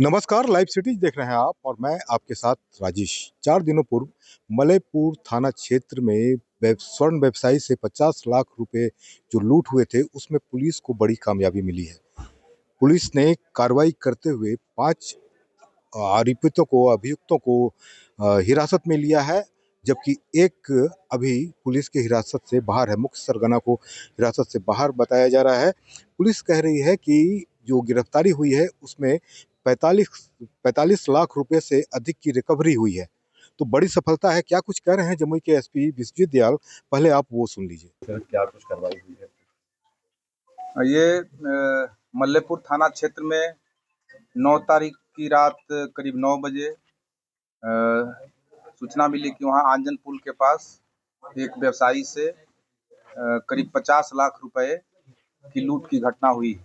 नमस्कार, live cities देख रहे हैं आप और मैं आपके साथ राजेश। 4 दिनों पूर्व मलयपुर थाना क्षेत्र में स्वर्ण व्यवसायी से 50 लाख रुपए जो लूट हुए थे, उसमें पुलिस को बड़ी कामयाबी मिली है। पुलिस ने कार्रवाई करते हुए 5 अभियुक्तों को हिरासत में लिया है, जबकि एक अभी पुलिस की हिरासत से बाहर है। मुख्य सरगना को हिरासत से बाहर बताया जा रहा है। पुलिस कह रही है कि जो गिरफ्तारी हुई है उसमें 45 लाख रुपए से अधिक की रिकवरी हुई है, तो बड़ी सफलता है। क्या कुछ कह रहे हैं जमुई के एसपी विश्वजीत दयाल, पहले आप वो सुन लीजिए। सर, क्या कुछ कार्रवाई हुई है? ये मल्लेपुर थाना क्षेत्र में 9 तारीख की रात करीब 9 बजे सूचना मिली कि वहाँ आंजन पुल के पास एक व्यवसायी से करीब 50 लाख रुपए की लूट की घटना हुई।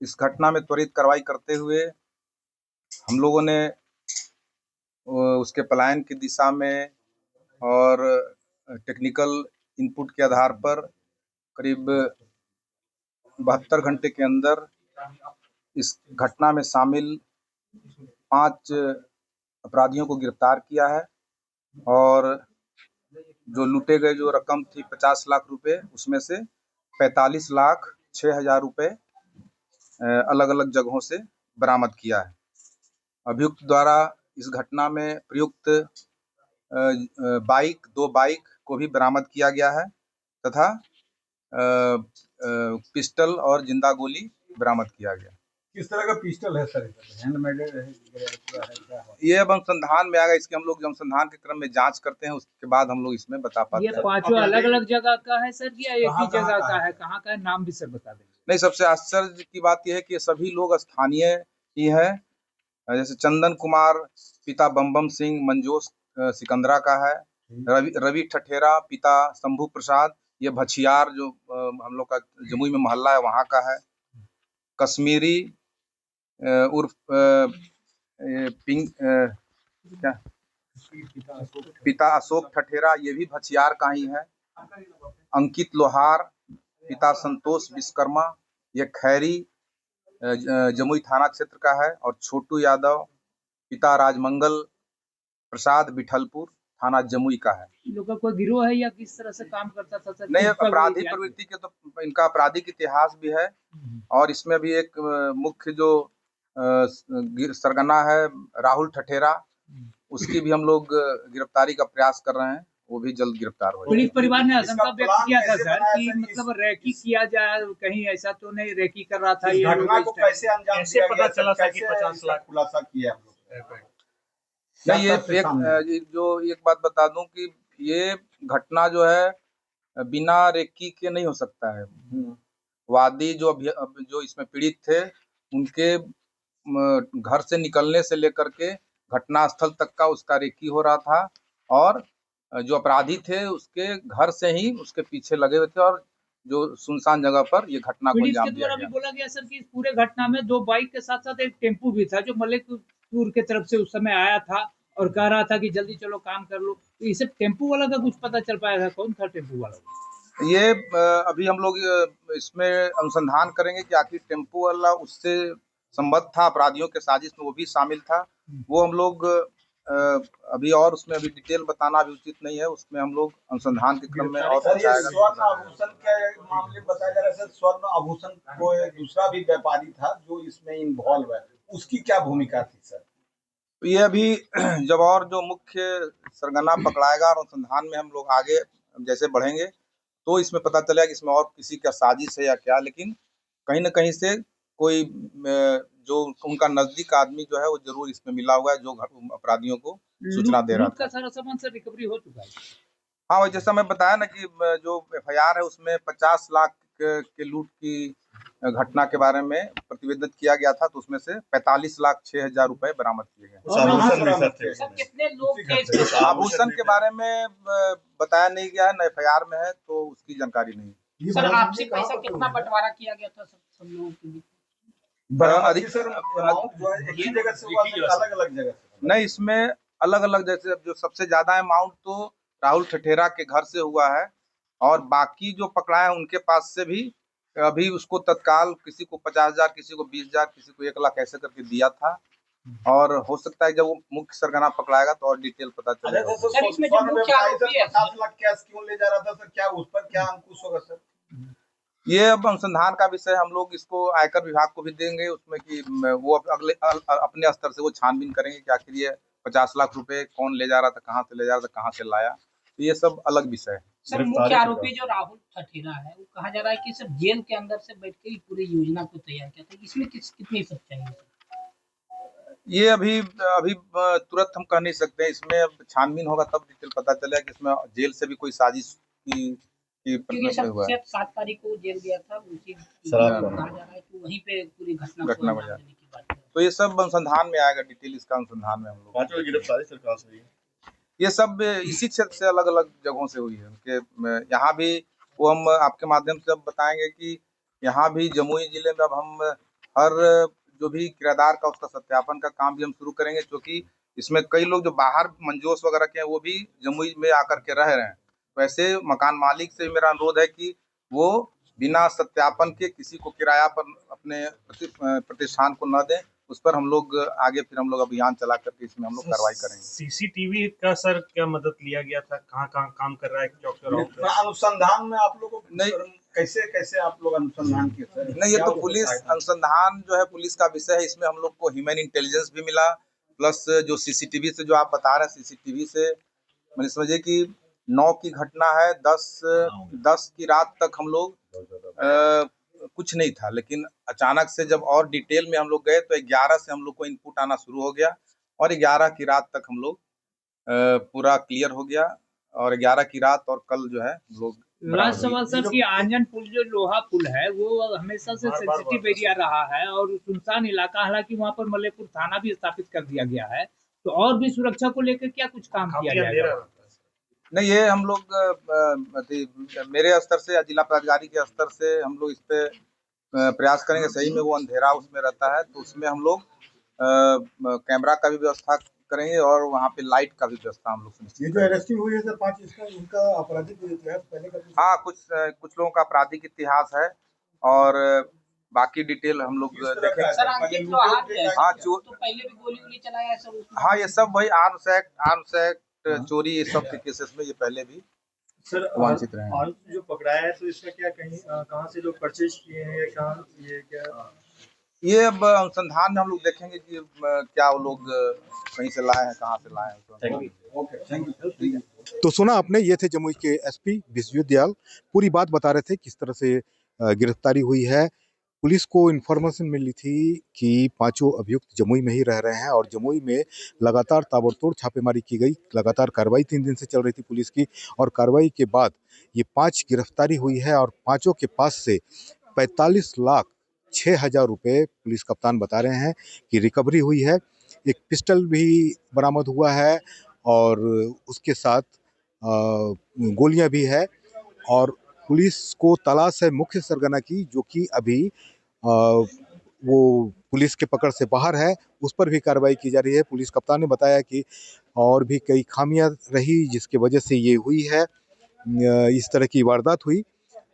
इस घटना में त्वरित कार्रवाई करते हुए हम लोगों ने उसके पलायन की दिशा में और टेक्निकल इनपुट के आधार पर करीब 72 घंटे के अंदर इस घटना में शामिल 5 अपराधियों को गिरफ्तार किया है और जो लूटे गए जो रकम थी 50 लाख रुपए, उसमें से 45,06,000 रुपए अलग अलग जगहों से बरामद किया है। अभियुक्त द्वारा इस घटना में प्रयुक्त 2 बाइक को भी बरामद किया गया है तथा पिस्टल और जिंदा गोली बरामद किया गया। किस तरह का पिस्टल है सर? हैंडमेड है? ये अब अनुसंधान में आएगा। इसके हम लोग अनुसंधान के क्रम में जांच करते हैं, उसके बाद हम लोग इसमें बता पाते हैं। ये पांचों अलग अलग जगह का है सर या एक ही जगह का है? कहाँ का है, नाम भी सर बता देंगे? नहीं, सबसे आश्चर्य की बात यह है कि ये सभी लोग स्थानीय ही है। जैसे चंदन कुमार पिता बम सिंह मंजोस सिकंदरा का है। रवि ठठेरा पिता शंभू प्रसाद, ये भछियार जो हम लोग का जमुई में मोहल्ला है वहाँ का है। कश्मीरी उर्फ पिता अशोक ठठेरा, ये भी भछियार का ही है। अंकित लोहार पिता संतोष विश्वकर्मा, ये खैरी जमुई थाना क्षेत्र का है। और छोटू यादव पिता राजमंगल प्रसाद बिठलपुर थाना जमुई का है। इन लोगों का कोई गिरोह है या किस तरह से काम करता था सर? नहीं, अपराधी प्रवृत्ति के तो इनका आपराधिक इतिहास भी है और इसमें भी एक मुख्य जो सरगना है राहुल ठठेरा, उसकी भी हम लोग गिरफ्तारी का प्रयास कर रहे हैं, वो भी जल्द गिरफ्तार हो। पुलिस परिवार ने आशंका व्यक्त किया था सर कि मतलब रैकी किया जाए, कहीं ऐसा तो नहीं रैकी कर रहा था? ये घटना को कैसे अंजाम दिया पता चला गया? कि 50 लाख खुलासा किया? नहीं, ये एक बात बता दूं कि ये घटना जो है बिना रेकी के नहीं हो सकता है। वादी जो इसमें पीड़ित थे, उनके घर से निकलने से लेकर के घटना स्थल तक का उसका रेकी हो रहा था और जो अपराधी थे उसके घर से ही उसके पीछे लगे हुए थे और जो सुनसान जगह पर ये घटना को अंजाम दिया गया। बोला गया सर कि इस पूरे घटना में 2 बाइक के साथ साथ एक टेम्पू भी था जो मलेकपुर के तरफ से उस समय आया था और कह रहा था कि जल्दी चलो काम कर लो। तो इसे टेम्पू वाला का कुछ पता चल पाया था? कौन था टेम्पू वाला? ये अभी हम लोग इसमें अनुसंधान करेंगे कि आखिर टेम्पू वाला उससे संबद्ध था, अपराधियों के साजिश में वो भी शामिल था। वो हम लोग अभी और उसमें अभी डिटेल बताना भी उचित नहीं है, उसमें हम लोग अनुसंधान के क्रम में और स्वर्ण आभूषण के मामले बताया जा रहा है। स्वर्ण आभूषण को एक दूसरा भी व्यापारी था जो इसमें इन्वॉल्व है, उसकी क्या भूमिका थी सर? ये अभी जब और जो मुख्य सरगना पकड़ाएगा और अनुसंधान में हम लोग आगे जैसे बढ़ेंगे तो इसमें पता चलेगा कि इसमें और किसी का साजिश है या क्या, लेकिन कहीं न कहीं से कोई जो उनका नजदीक आदमी जो है वो जरूर इसमें मिला हुआ है, जो अपराधियों को सूचना दे रहा था। का सारा सामान से रिकवरी हो चुका है? हाँ, वही जैसा मैं बताया ना कि जो एफआईआर है उसमें 50 लाख के लूट की घटना के बारे में प्रतिवेदित किया गया था, तो उसमें से 45,06,000 रुपए बरामद किए गए। कितने लोग थे? आभूषण के बारे में बताया नहीं गया है, न एफआईआर में है, तो उसकी जानकारी नहीं। सर, आपसी पैसा कितना बंटवारा किया गया था सब लोगों के बीच? अलग अलग जगह नहीं, इसमें अलग अलग, जैसे जो सबसे ज्यादा अमाउंट तो राहुल ठठेरा के घर से हुआ है और बाकी जो पकड़ा है उनके पास से भी अभी उसको तत्काल किसी को 50,000, किसी को 20,000, किसी को 1 लाख ऐसे करके दिया था। और हो सकता है जब वो मुख्य सरगना पकड़ाएगा तो और डिटेल पता चलेगा। सर इसमें जो मुख्य आरोपी है 50 लाख कैश क्यों ले जा रहा था सर, क्या उस पर क्या अंकुश होगा सर? ये अब अनुसंधान का विषय, हम लोग इसको आयकर विभाग को भी देंगे उसमें कि वो अगले अपने स्तर से वो छानबीन करेंगे कि आखिर ये 50 लाख रुपए कौन ले जा रहा था, कहाँ से ले जा रहा था, कहाँ से लाया। तो ये सब अलग विषय है। सर मुख्य आरोपी जो राहुल ठठेरा है, वो कहा जा रहा है कि सिर्फ जेल के अंदर से बैठ के ही पूरी योजना को तैयार किया था। इसमें कितनी सच्चाई है? ये अभी तुरंत हम कह नहीं सकते, इसमें अब छानबीन होगा तब डिटेल पता चलेगा कि इसमें जेल से भी कोई साजिश की क्योंकि सिर्फ 7 तारीख को जेल गया था, उसी कहा जा रहा है कि वहीं पे पूरी घटना हो जाए। तो ये सब अनुसंधान में आएगा, डिटेल इसका अनुसंधान में हम लोग। 5 गिरफ्तारी सरकार से हुई है। ये सब इसी क्षेत्र से अलग अलग जगहों से हुई है। उनके यहाँ भी वो हम आपके माध्यम से अब बताएंगे कि यहाँ भी जमुई जिले में अब हम हर जो भी किराएदार का उसका सत्यापन का काम भी हम शुरू करेंगे, क्योंकि इसमें कई लोग जो बाहर मंजूस वगैरह के हैं वो भी जमुई में आकर के रह रहे हैं। तो ऐसे मकान मालिक से मेरा अनुरोध है कि वो बिना सत्यापन के किसी को किराया पर अपने प्रतिष्ठान को न दें। उस पर हम लोग आगे फिर हम लोग अभियान चला करके इसमें हम लोग कार्रवाई करेंगे। सीसीटीवी का सर क्या मदद लिया गया था, कहाँ काम कर रहा है चौक अनुसंधान में आप लोगों को नहीं, कैसे आप लोग अनुसंधान किए सर? नहीं, ये तो पुलिस अनुसंधान जो है पुलिस का विषय है। इसमें हम लोग को ह्यूमन इंटेलिजेंस भी मिला, प्लस जो सीसीटीवी से जो आप बता रहे हैं, सीसीटीवी से मैंने समझिए कि 9 की घटना है, 10 की रात तक हम लोग कुछ नहीं था, लेकिन अचानक से जब और डिटेल में हम लोग गए तो 11 से हम लोग को इनपुट आना शुरू हो गया और 11 की रात तक हम लोग पूरा क्लियर हो गया। और 11 की रात और कल जो है हम लोग। लास्ट सवाल सर कि आंजन पुल जो लोहा पुल है वो हमेशा से सेंसिटिव एरिया रहा है और सुनसान इलाका, हालांकि वहाँ पर मलेपुर थाना भी स्थापित कर दिया गया है, तो और भी सुरक्षा को लेकर क्या कुछ काम किया जाएगा? नहीं, ये हम लोग मेरे स्तर से या जिला पदाधिकारी के स्तर से हम लोग इस पे प्रयास करेंगे। सही में वो अंधेरा उसमें रहता है, तो उसमें हम लोग कैमरा का भी व्यवस्था करेंगे और वहाँ पे लाइट का भी व्यवस्था हम लोग सुनिश्चित। ये जो अरेस्टिंग हुई है सर 5, इसका इनका आपराधिक इतिहास पहले का? हाँ, कुछ लोगों का आपराधिक इतिहास है और बाकी डिटेल हम लोग देखेंगे। सर अंकित लोहार है, हाँ, तो पहले भी गोली चलाया है सर? हाँ, ये सब वही आर्म्स एक्ट चोरी, ये सब के केसेस में ये पहले भी सर वांछित रहे हैं। जो पकड़ाया है तो इसका क्या कहीं कहाँ से लोग परचेज किए हैं या कहाँ ये क्या? ये अब अनुसंधान में हम लोग देखेंगे कि क्या वो लोग कहीं से लाए हैं, कहाँ से लाए हैं। Thank you. तो सुना आपने, ये थे जमुई के एसपी विश्वजीत दयाल, पूरी बात बता रहे थे किस तरह से गिरफ्तारी हुई है। पुलिस को इन्फॉर्मेशन मिली थी कि 5 अभियुक्त जमुई में ही रह रहे हैं और जमुई में लगातार ताबड़तोड़ छापेमारी की गई। लगातार कार्रवाई 3 दिन से चल रही थी पुलिस की और कार्रवाई के बाद ये 5 गिरफ्तारी हुई है और 5 के पास से 45,06,000 रुपये पुलिस कप्तान बता रहे हैं कि रिकवरी हुई है। एक पिस्टल भी बरामद हुआ है और उसके साथ गोलियां भी है और पुलिस को तलाश है मुख्य सरगना की, जो कि अभी वो पुलिस के पकड़ से बाहर है, उस पर भी कार्रवाई की जा रही है। पुलिस कप्तान ने बताया कि और भी कई खामियां रही जिसकी वजह से ये हुई है, इस तरह की वारदात हुई।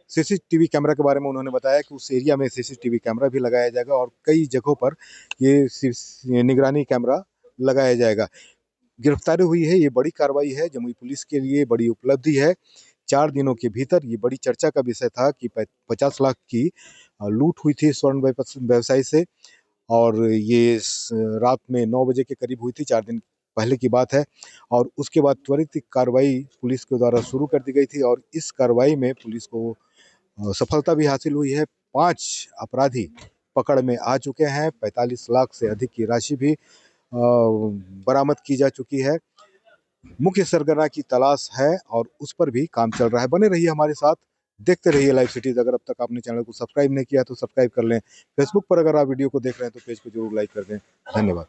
सीसीटीवी कैमरा के बारे में उन्होंने बताया कि उस एरिया में सीसीटीवी कैमरा भी लगाया जाएगा और कई जगहों पर ये निगरानी कैमरा लगाया जाएगा। गिरफ्तारी हुई है, ये बड़ी कार्रवाई है, जमुई पुलिस के लिए बड़ी उपलब्धि है। 4 दिनों के भीतर ये बड़ी चर्चा का विषय था कि 50 लाख की लूट हुई थी स्वर्ण व्यवसायी से और ये रात में 9 बजे के करीब हुई थी, 4 दिन पहले की बात है। और उसके बाद त्वरित कार्रवाई पुलिस के द्वारा शुरू कर दी गई थी और इस कार्रवाई में पुलिस को सफलता भी हासिल हुई है। 5 अपराधी पकड़ में आ चुके हैं, 45 लाख से अधिक की राशि भी बरामद की जा चुकी है। मुख्य सरगना की तलाश है और उस पर भी काम चल रहा है। बने रहिए हमारे साथ, देखते रहिए लाइव सिटीज। अगर अब तक आपने चैनल को सब्सक्राइब नहीं किया तो सब्सक्राइब कर लें। फेसबुक पर अगर आप वीडियो को देख रहे हैं तो पेज को जरूर लाइक कर दें। धन्यवाद।